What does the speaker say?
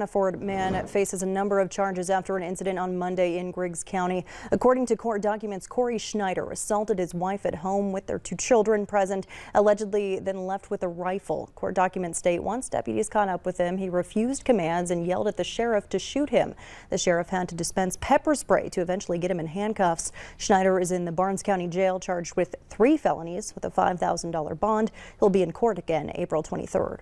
Hannaford man faces a number of charges after an incident on Monday in Griggs County. According to court documents, Corey Schneider assaulted his wife at home with their 2 children present, allegedly then left with a rifle. Court documents state once deputies caught up with him, he refused commands and yelled at the sheriff to shoot him. The sheriff had to dispense pepper spray to eventually get him in handcuffs. Schneider is in the Barnes County Jail charged with 3 felonies with a $5,000 bond. He'll be in court again April 23rd.